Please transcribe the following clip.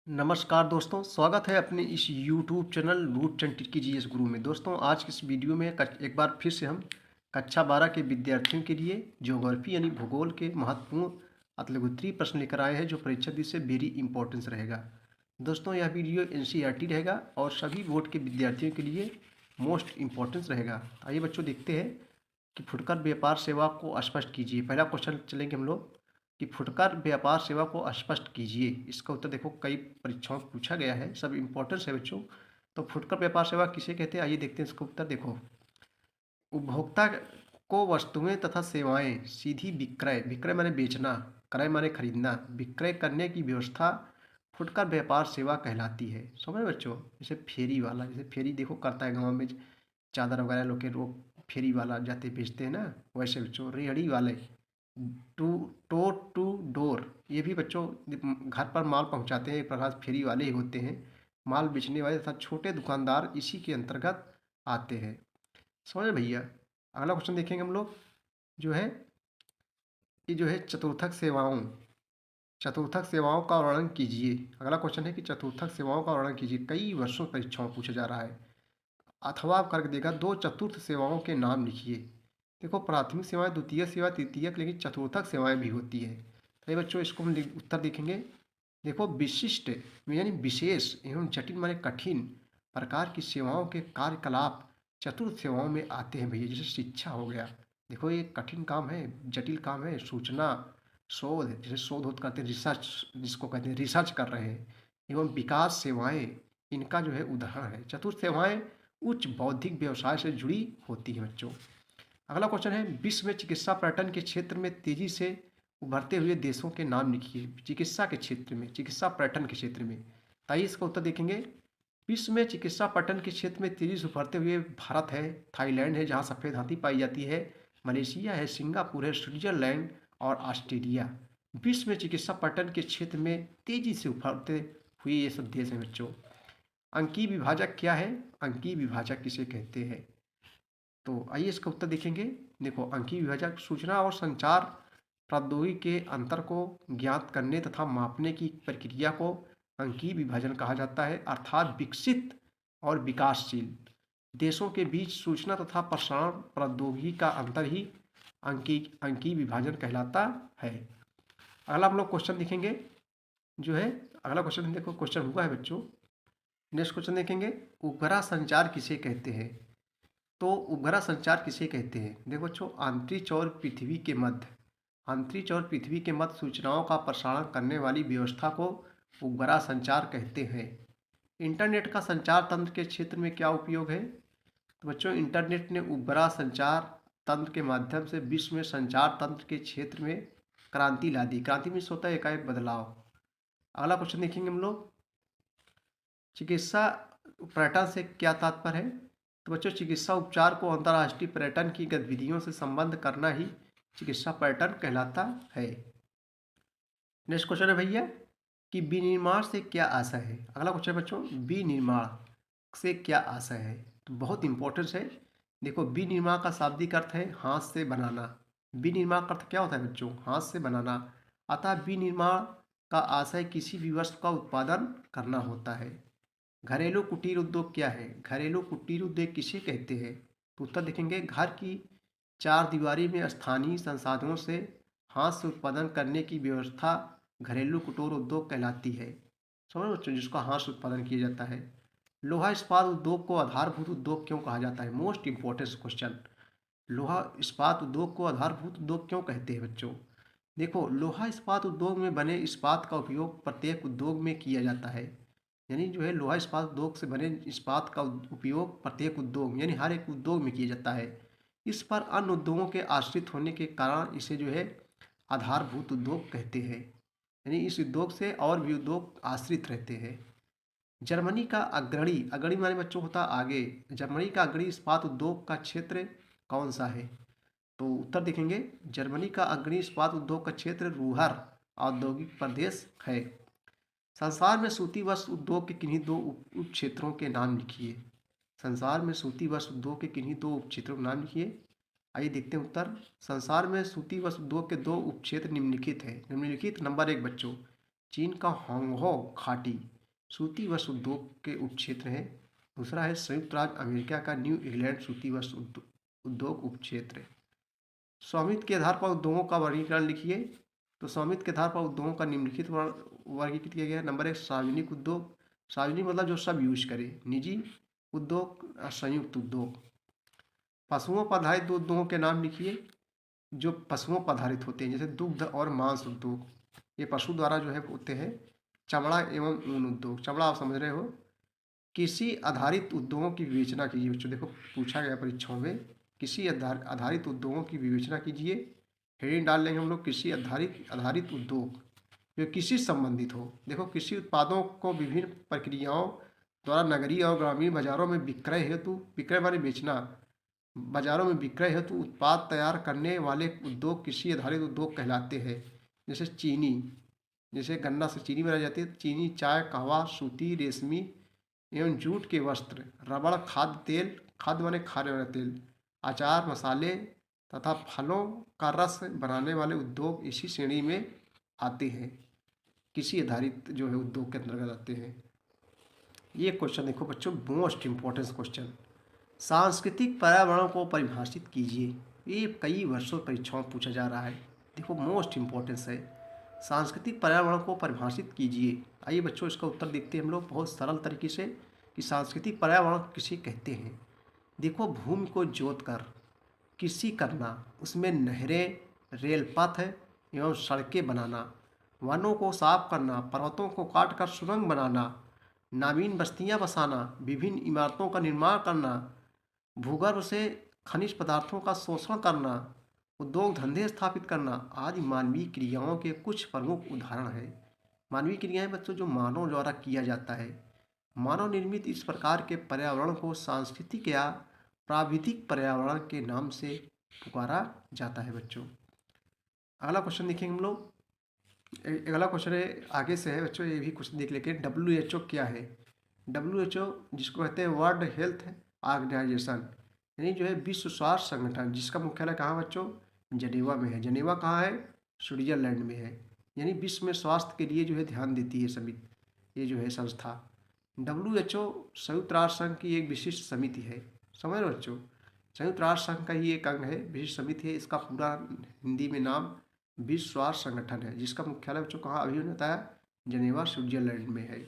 नमस्कार दोस्तों, स्वागत है अपने इस यूट्यूब चैनल रूट चंटी की जीएस गुरु में। दोस्तों, आज की इस वीडियो में एक बार फिर से हम कक्षा 12 के विद्यार्थियों के लिए ज्योग्राफी यानी भूगोल के महत्वपूर्ण अतलगुत्थी प्रश्न लेकर आए हैं, जो परीक्षा दृष्टि से वेरी इंपॉर्टेंस रहेगा। दोस्तों, यह वीडियो एनसीईआरटी रहेगा और सभी बोर्ड के विद्यार्थियों के लिए मोस्ट इंपॉर्टेंस रहेगा। आइए बच्चों, देखते हैं कि फुटकर व्यापार सेवा को स्पष्ट कीजिए। पहला क्वेश्चन चलेंगे हम लोग कि फुटकर व्यापार सेवा को स्पष्ट कीजिए। इसका उत्तर देखो, कई परीक्षाओं में पूछा गया है, सब इंपॉर्टेंस है बच्चों। तो फुटकर व्यापार सेवा किसे कहते हैं, आइए देखते हैं इसका उत्तर। देखो, उपभोक्ता को वस्तुएं तथा सेवाएं सीधी विक्रय, विक्रय माने बेचना, क्रय माने खरीदना, विक्रय करने की व्यवस्था फुटकर व्यापार सेवा कहलाती है। समझ रहे बच्चों, जैसे फेरी वाला, जैसे फेरी देखो करता है गाँव में, चादर वगैरह लोग के लोग फेरी वाला जाते बेचते हैं ना, वैसे बच्चों रेहड़ी वाले टू डोर टू डोर, ये भी बच्चों घर पर माल पहुंचाते हैं, एक प्रकार से फेरी वाले ही होते हैं। माल बेचने वाले तथा छोटे दुकानदार इसी के अंतर्गत आते हैं। समझ भैया। अगला क्वेश्चन देखेंगे हम लोग, जो है कि जो है चतुर्थक सेवाओं का वर्णन कीजिए। अगला क्वेश्चन है कि चतुर्थक सेवाओं का वर्णन कीजिए। कई वर्षों परीक्षाओं में पूछा जा रहा है। अथवा आप करके देगा, दो चतुर्थ सेवाओं के नाम लिखिए। देखो, प्राथमिक सेवाएं, द्वितीय सेवा, तृतीयक, लेकिन चतुर्थक सेवाएं भी होती है। तो ये बच्चों, इसको हम उत्तर देखेंगे। देखो, विशिष्ट यानी विशेष एवं जटिल माने कठिन प्रकार की सेवाओं के कार्यकलाप चतुर्थ सेवाओं में आते हैं भैया। जैसे शिक्षा हो गया, देखो ये कठिन काम है, जटिल काम है। सूचना, शोध, जैसे शोध होत करते हैं, रिसर्च जिसको कहते हैं, रिसर्च कर रहे हैं। एवं विकास सेवाएं, इनका जो है उदाहरण है। चतुर्थ सेवाएं उच्च बौद्धिक व्यवसाय से जुड़ी होती हैं बच्चों। अगला क्वेश्चन है, विश्व में चिकित्सा पर्यटन के क्षेत्र में तेजी से उभरते हुए देशों के नाम लिखिए। चिकित्सा के क्षेत्र में, चिकित्सा पर्यटन के क्षेत्र में, ताइए इसका उत्तर देखेंगे। विश्व में चिकित्सा पर्यटन के क्षेत्र में तेजी से उभरते हुए भारत है, थाईलैंड है जहाँ सफ़ेद हाथी पाई जाती है, मलेशिया है, सिंगापुर है, स्विट्जरलैंड और ऑस्ट्रेलिया। विश्व में चिकित्सा पर्यटन के क्षेत्र में तेजी से उभरते हुए ये सब देश हैं बच्चों। अंकीय विभाजक क्या है, अंकीय विभाजक किसे कहते हैं? तो आइए इसका उत्तर देखेंगे। देखो, अंकीय विभाजक सूचना और संचार प्रौद्योगिकी के अंतर को ज्ञात करने तथा मापने की प्रक्रिया को अंकीय विभाजन कहा जाता है। अर्थात विकसित और विकासशील देशों के बीच सूचना तथा प्रसारण प्रौद्योगिकी का अंतर ही अंकीय विभाजन कहलाता है। अगला हम लोग क्वेश्चन देखेंगे, जो है अगला क्वेश्चन, देखो क्वेश्चन हुआ है बच्चों। नेक्स्ट क्वेश्चन देखेंगे, उपग्रह संचार किसे कहते हैं? तो उपग्रह संचार किसे कहते हैं? देखो बच्चों, अंतरिक्ष और पृथ्वी के मध्य, अंतरिक्ष और पृथ्वी के मध्य सूचनाओं का प्रसारण करने वाली व्यवस्था को उपग्रह संचार कहते हैं। इंटरनेट का संचार तंत्र के क्षेत्र में क्या उपयोग है? तो बच्चों, इंटरनेट ने उपग्रह संचार तंत्र के माध्यम से विश्व में संचार तंत्र के क्षेत्र में क्रांति ला दी। क्रांति में होता है एकाएक बदलाव। अगला क्वेश्चन देखेंगे हम लोग, चिकित्सा पर्यटन से क्या तात्पर्य है? तो बच्चों, चिकित्सा उपचार को अंतर्राष्ट्रीय पर्यटन की गतिविधियों से संबंध करना ही चिकित्सा पर्यटन कहलाता है। नेक्स्ट क्वेश्चन है भैया कि विनिर्माण से क्या आशय है? अगला क्वेश्चन है बच्चों, विनिर्माण से क्या आशय है? तो बहुत इंपॉर्टेंट है। देखो, विनिर्माण का शाब्दिक अर्थ है हाथ से बनाना। विनिर्माण का अर्थ क्या होता है बच्चों? हाथ से बनाना। अतः विनिर्माण का आशय किसी भी वस्तु का उत्पादन करना होता है। घरेलू कुटीर उद्योग क्या है? घरेलू कुटीर उद्योग किसे कहते हैं? तो उत्तर देखेंगे, घर की चार दीवारी में स्थानीय संसाधनों से हाथ से उत्पादन करने की व्यवस्था घरेलू कुटीर उद्योग कहलाती है। समझ बच्चों, जिसका हाथ से उत्पादन किया जाता है। लोहा इस्पात उद्योग को आधारभूत उद्योग क्यों कहा जाता है? Most important question. लोहा इस्पात उद्योग को आधारभूत उद्योग क्यों कहते हैं बच्चों? देखो, लोहा इस्पात उद्योग में बने इस्पात का उपयोग प्रत्येक उद्योग में किया जाता है। यानी जो है, लोहा इस्पात उद्योग से बने इस्पात का उपयोग प्रत्येक उद्योग यानी हर एक उद्योग में किया जाता है। इस पर अन्य उद्योगों के आश्रित होने के कारण इसे जो है आधारभूत उद्योग कहते हैं। यानी इस उद्योग से और भी उद्योग आश्रित रहते हैं। जर्मनी का अग्रणी, अग्रणी माने बच्चों होता आगे, जर्मनी का अग्रणी इस्पात उद्योग का क्षेत्र कौन सा है? तो उत्तर देखेंगे, जर्मनी का अग्रणी इस्पात उद्योग का क्षेत्र रूहर औद्योगिक प्रदेश है। संसार में सूती वस्त्र उद्योग के किन्हीं दो उप क्षेत्रों के नाम लिखिए। संसार में सूती वस्त्र उद्योग के किन्हीं दो उप क्षेत्रों के नाम लिखिए। आइए देखते हैं उत्तर। संसार में सूती वस्त्र उद्योग के दो उप क्षेत्र निम्नलिखित हैं। निम्नलिखित नंबर 1 बच्चों, चीन का होंगहो घाटी, सूती वस्त्र उद्योग के उपक्षेत्र हैं। दूसरा है संयुक्त राज्य अमेरिका का न्यू इंग्लैंड सूती वस्त्र उद्योग उपक्षेत्र। स्वामित्व के आधार पर उद्योगों का वर्गीकरण लिखिए। तो स्वामित्व के आधार पर उद्योगों का निम्नलिखित वर्गीकृत किया गया है। नंबर 1 सार्वजनिक उद्योग। सार्वजनिक मतलब जो सब यूज करे। निजी उद्योग और संयुक्त उद्योग। पशुओं पर आधारित दो उद्योगों के नाम लिखिए जो पशुओं पर आधारित होते हैं, जैसे दुग्ध और मांस उद्योग, ये पशु द्वारा जो है होते हैं। चमड़ा एवं ऊन उद्योग, चमड़ा आप समझ रहे हो। कृषि आधारित उद्योगों की विवेचना कीजिए बच्चों, देखो पूछा गया परीक्षाओं में। कृषि आधारित उद्योगों की विवेचना कीजिए। हेडिंग डाल लेंगे हम लोग कृषि आधारित आधारित उद्योग जो कृषि संबंधित हो। देखो कृषि उत्पादों को विभिन्न प्रक्रियाओं द्वारा नगरीय और ग्रामीण बाजारों में विक्रय हेतु, विक्रय माने बेचना, बाजारों में विक्रय हेतु उत्पाद तैयार करने वाले उद्योग कृषि आधारित उद्योग कहलाते हैं। जैसे चीनी, जैसे गन्ना से चीनी बनाई जाती है। चीनी, चाय, कहवा, सूती, रेशमी एवं जूट के वस्त्र, रबड़, खाद्य तेल, खाद्य माने खाने वाला तेल, अचार, मसाले तथा फलों का रस बनाने वाले उद्योग इसी श्रेणी में आते हैं। कृषि आधारित जो है उद्योग के अंतर्गत आते हैं। ये क्वेश्चन देखो बच्चों, मोस्ट इम्पोर्टेंट क्वेश्चन। सांस्कृतिक पर्यावरण को परिभाषित कीजिए। ये कई वर्षों परीक्षाओं में पूछा जा रहा है। देखो मोस्ट इम्पोर्टेंस है, सांस्कृतिक पर्यावरण को परिभाषित कीजिए। आइए बच्चों इसका उत्तर देखते हैं हम लोग बहुत सरल तरीके से कि सांस्कृतिक पर्यावरण किसे कहते हैं। देखो भूमि को जोत कर कृषि करना, उसमें नहरें, रेल पथ एवं सड़कें बनाना, वनों को साफ करना, पर्वतों को काट कर सुरंग बनाना, नवीन बस्तियां बसाना, विभिन्न इमारतों का निर्माण करना, भूगर्भ से खनिज पदार्थों का शोषण करना, उद्योग धंधे स्थापित करना आदि मानवीय क्रियाओं के कुछ प्रमुख उदाहरण हैं। मानवीय क्रियाएं बच्चों जो मानव द्वारा किया जाता है। मानव निर्मित इस प्रकार के पर्यावरण को सांस्कृतिक या प्राविधिक पर्यावरण के नाम से पुकारा जाता है बच्चों। अगला क्वेश्चन देखेंगे हम लोग। अगला क्वेश्चन है आगे से है बच्चों, ये भी क्वेश्चन देख लेते हैं। WHO क्या है? WHO जिसको कहते हैं वर्ल्ड हेल्थ ऑर्गेनाइजेशन, यानी जो है विश्व स्वास्थ्य संगठन, जिसका मुख्यालय कहाँ बच्चों? जनेवा में है। जनेवा कहाँ है? स्विट्जरलैंड में है। यानी विश्व में स्वास्थ्य के लिए जो है ध्यान देती है समिति, ये जो है संस्था। WHO संयुक्त राष्ट्र संघ की एक विशिष्ट समिति है। समझ रहे हो बच्चों, संयुक्त राष्ट्र संघ का ही एक अंग है, विशिष्ट समिति है। इसका पूरा हिंदी में नाम विश्व स्वास्थ्य संगठन है, जिसका मुख्यालय बच्चों कहाँ अभी बताया? जनेवा स्विट्जरलैंड में है।